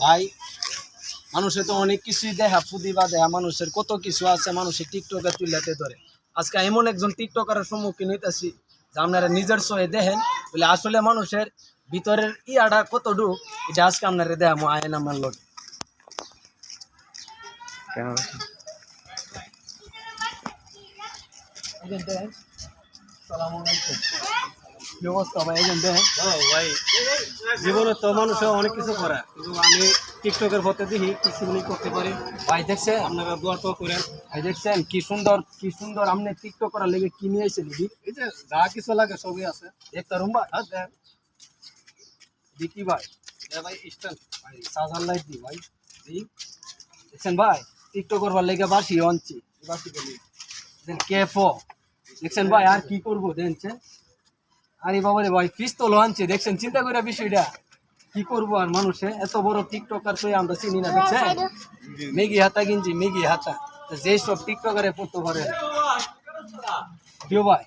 ভাই মানুষের তো অনেক কিছুই দেখা প্রতিভা দেখা মানুষের কত কিছু আছে মানুষের টিকটকে তুলতে ধরে আজকে এমন একজন টিকটকারের সম্মুখীন হইতেছি যে আপনারা নিজের চোখে দেখেন বলে আসলে মানুষের ভিতরের ইয়াটা কতটুক এটা আজকে আপনারা দেখামো আয়েন আমার লোক জীবনে তো মানুষের অনেক কিছু করে কিন্তু আমি টিকটকের পথে দেখি কিছু করতে পারি। ভাই দেখছেন আপনারা দোয়া তো করেন। ভাই দেখছেন কি সুন্দর আপনি টিকটক করার লেগে কি নিয়ে এসে দিদি এই যে যা কিছু লাগে সবই আছে। একটা রুম ভাই দেখি ভাই ভাই স্ট্যান্ড ভাই সাজার লাইট দি ভাই দেখছেন ভাই টিকটক করবার লেগে বাসি অনছি বাসি গেলি কেফো দেখছেন ভাই আর কি করবো দেখছেন আরে বাবা রে ভাই পিস্তল আনছে দেখছেন চিন্তা করে বিষয়টা কি করবো আর মানুষে এত বড় টিকটকার তো আমরা চিনি না দেখছেন মেগি হাতা কিনছি মেগি হাতা যে সব টিকটকারে পড়তে পারে কেউ ভাই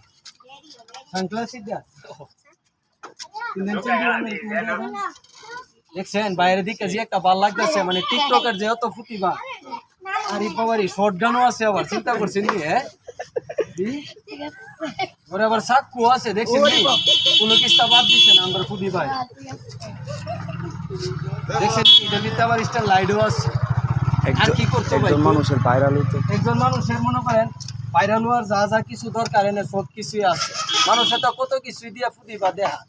দেখছেন বাইরের দিকে যে একটা ভাল লাগতেছে মানে টিকটকের যে অত প্রতিভা আরে বাবারি শর্ট গানও আছে আবার চিন্তা করছেন নি হ্যাঁ ওরে আবার সাক্কু আছে দেখছেন কোনো কিস্তা বাদ দিচ্ছে না আমরা খুবই ভাই দেখছেন এটা নিতে আবার স্টার লাইটও আছে আর কি করতে ভাই মানুষের ভাইরাল হইতে একজন মানুষের মনে করেন ভাইরাল হওয়ার যা যা কিছু দরকার এনে সব কিছুই আছে মানুষের তো কত কিছুই দিয়া প্রতিভা দেখা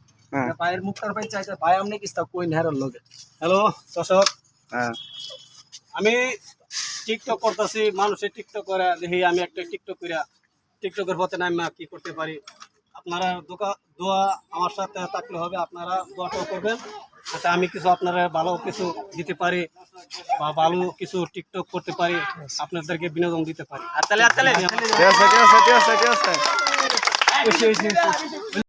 ভাইয়ের মুখটার ভাই চাইতে ভাই আপনি কিস্তা কই নেহার লোকে হ্যালো দর্শক, হ্যাঁ আমি টিকটক করতেছি, মানুষের টিকটক করে দেখি আমি একটা টিকটক করে টিকটকের পথে নামে কি করতে পারি। আপনারা দোয়া আমার সাথে থাকলে হবে, আপনারা দোয়াটাও করবেন যাতে আমি কিছু আপনারা ভালো কিছু দিতে পারি বা ভালো কিছু টিকটক করতে পারি, আপনাদেরকে বিনোদন দিতে পারি। আর তাহলে ঠিক আছে